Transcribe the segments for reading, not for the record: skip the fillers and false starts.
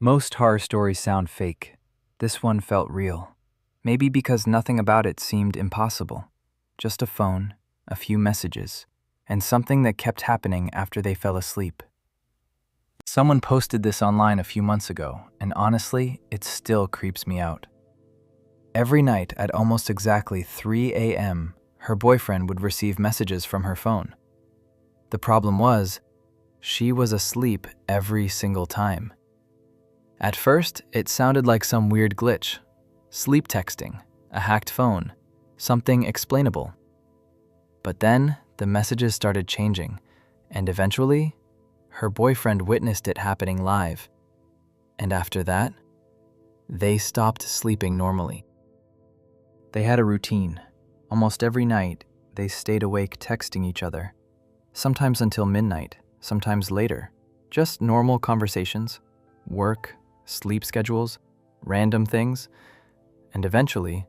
Most horror stories sound fake. This one felt real. Maybe because nothing about it seemed impossible. Just a phone, a few messages, and something that kept happening after they fell asleep. Someone posted this online a few months ago, and honestly, it still creeps me out. Every night at almost exactly 3 a.m., her boyfriend would receive messages from her phone. The problem was, she was asleep every single time. At first, it sounded like some weird glitch. Sleep texting, a hacked phone, something explainable. But then, the messages started changing, and eventually, her boyfriend witnessed it happening live. And after that, they stopped sleeping normally. They had a routine. Almost every night, they stayed awake texting each other. Sometimes until midnight, sometimes later. Just normal conversations, work, sleep schedules, random things. And eventually,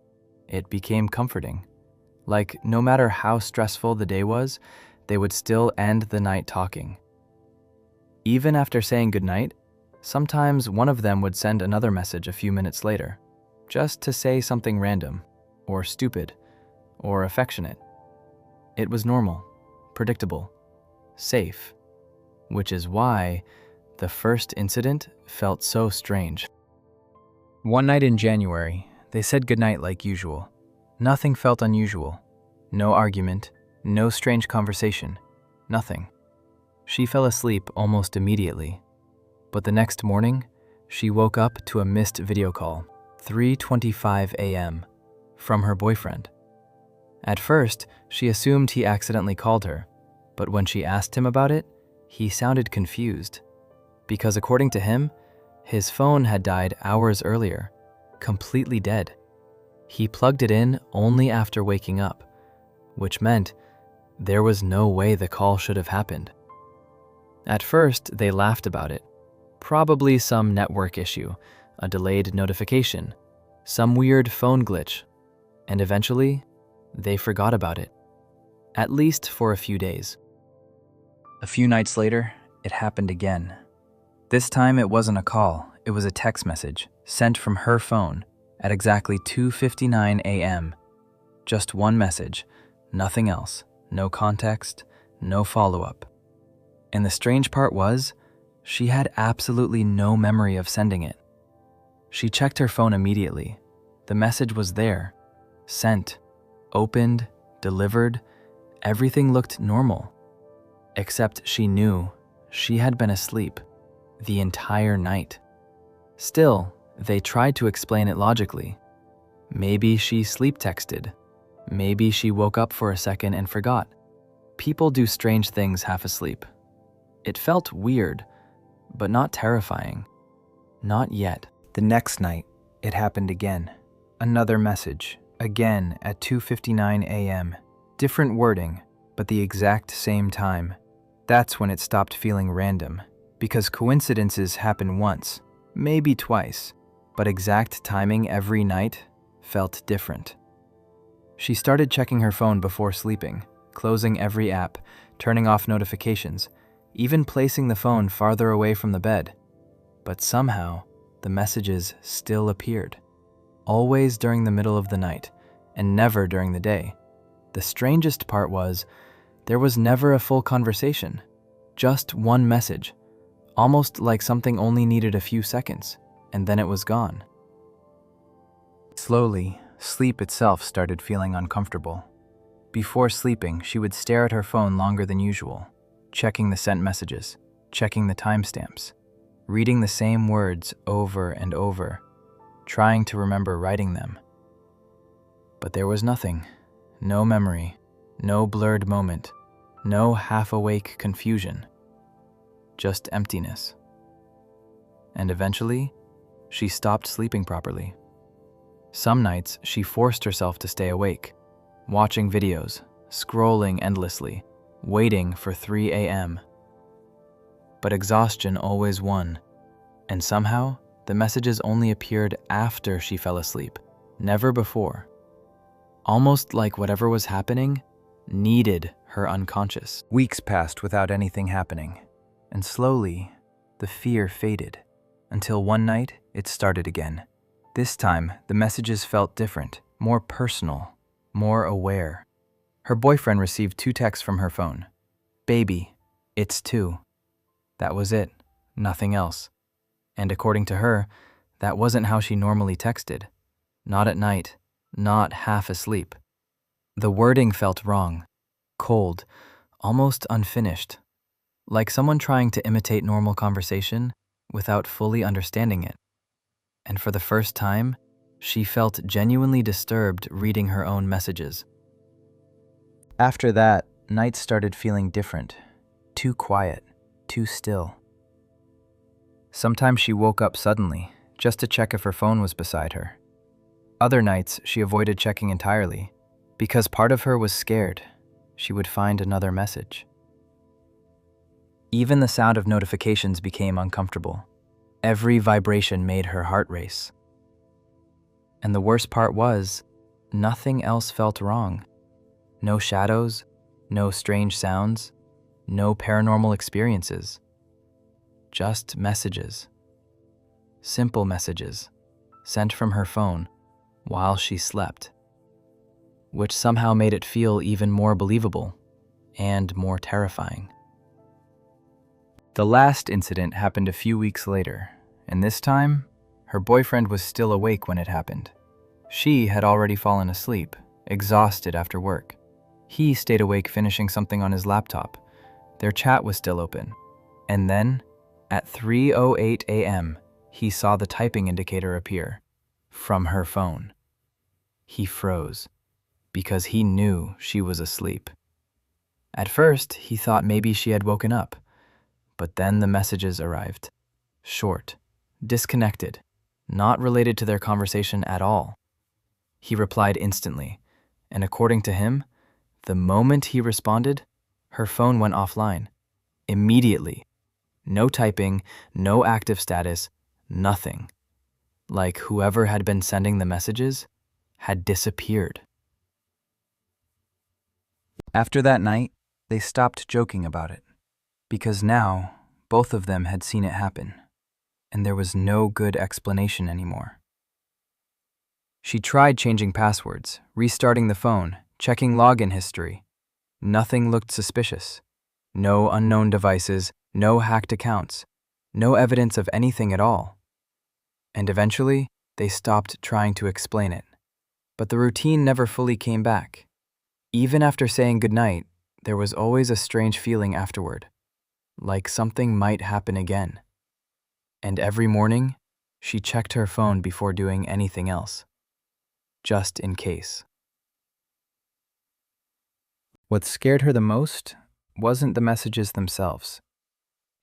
it became comforting. Like, no matter how stressful the day was, they would still end the night talking. Even after saying goodnight, sometimes one of them would send another message a few minutes later, just to say something random, or stupid, or affectionate. It was normal, predictable, safe, which is why the first incident felt so strange. One night in January, they said goodnight like usual. Nothing felt unusual. No argument, no strange conversation, nothing. She fell asleep almost immediately. But the next morning, she woke up to a missed video call, 3:25 a.m., from her boyfriend. At first, she assumed he accidentally called her, but when she asked him about it, he sounded confused. Because according to him, his phone had died hours earlier, completely dead. He plugged it in only after waking up, which meant there was no way the call should have happened. At first, they laughed about it. Probably some network issue, a delayed notification, some weird phone glitch, and eventually, they forgot about it, at least for a few days. A few nights later, it happened again. This time it wasn't a call, it was a text message sent from her phone at exactly 2:59 a.m. Just one message, nothing else, no context, no follow-up. And the strange part was, she had absolutely no memory of sending it. She checked her phone immediately. The message was there, sent, opened, delivered, everything looked normal. Except she knew she had been asleep the entire night. Still, they tried to explain it logically. Maybe she sleep texted. Maybe she woke up for a second and forgot. People do strange things half asleep. It felt weird, but not terrifying. Not yet. The next night, it happened again. Another message, again at 2:59 a.m. Different wording, but the exact same time. That's when it stopped feeling random, because coincidences happen once, maybe twice, but exact timing every night felt different. She started checking her phone before sleeping, closing every app, turning off notifications, even placing the phone farther away from the bed. But somehow, the messages still appeared, always during the middle of the night, and never during the day. The strangest part was, there was never a full conversation, just one message, almost like something only needed a few seconds, and then it was gone. Slowly, sleep itself started feeling uncomfortable. Before sleeping, she would stare at her phone longer than usual, checking the sent messages, checking the timestamps, reading the same words over and over, trying to remember writing them. But there was nothing, no memory, no blurred moment, no half-awake confusion, just emptiness. And eventually, she stopped sleeping properly. Some nights, she forced herself to stay awake, watching videos, scrolling endlessly, waiting for 3 a.m. But exhaustion always won, and somehow, the messages only appeared after she fell asleep, never before. Almost like whatever was happening needed her unconscious. Weeks passed without anything happening, and slowly, the fear faded. until one night it started again. This time, the messages felt different, more personal, more aware. Her boyfriend received 2 texts from her phone. "Baby, it's 2." That was it, nothing else. And according to her, that wasn't how she normally texted. Not at night, not half asleep. The wording felt wrong, cold, almost unfinished, like someone trying to imitate normal conversation without fully understanding it. And for the first time, she felt genuinely disturbed reading her own messages. After that, nights started feeling different, too quiet, too still. Sometimes she woke up suddenly, just to check if her phone was beside her. Other nights, she avoided checking entirely, because part of her was scared she would find another message. Even the sound of notifications became uncomfortable. Every vibration made her heart race. And the worst part was, nothing else felt wrong. No shadows, no strange sounds, no paranormal experiences. Just messages. Simple messages, sent from her phone while she slept, which somehow made it feel even more believable and more terrifying. The last incident happened a few weeks later, and this time, her boyfriend was still awake when it happened. She had already fallen asleep, exhausted after work. He stayed awake finishing something on his laptop. Their chat was still open. And then, at 3:08 a.m., he saw the typing indicator appear from her phone. He froze, because he knew she was asleep. At first, he thought maybe she had woken up, but then the messages arrived. Short, disconnected, not related to their conversation at all. He replied instantly, and according to him, the moment he responded, her phone went offline. Immediately. No typing, no active status, nothing. Like whoever had been sending the messages had disappeared. After that night, they stopped joking about it, because now both of them had seen it happen, and there was no good explanation anymore. She tried changing passwords, restarting the phone, checking login history. Nothing looked suspicious. No unknown devices, no hacked accounts, no evidence of anything at all. And eventually, they stopped trying to explain it. But the routine never fully came back. Even after saying goodnight, there was always a strange feeling afterward, like something might happen again. And every morning, she checked her phone before doing anything else, just in case. What scared her the most wasn't the messages themselves.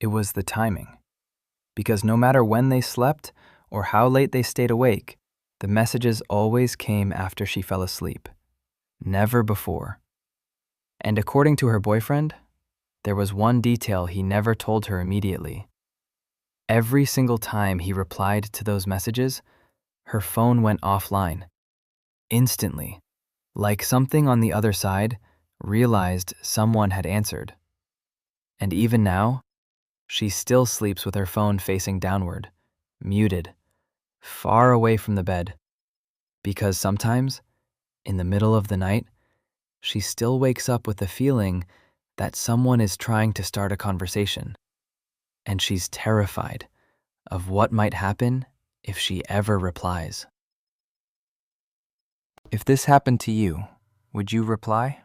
It was the timing. Because no matter when they slept or how late they stayed awake, the messages always came after she fell asleep, never before. And according to her boyfriend, there was one detail he never told her immediately. Every single time he replied to those messages, her phone went offline. Instantly, like something on the other side realized someone had answered. And even now, she still sleeps with her phone facing downward, muted, far away from the bed, because sometimes, in the middle of the night, she still wakes up with the feeling that someone is trying to start a conversation, and she's terrified of what might happen if she ever replies. If this happened to you, would you reply?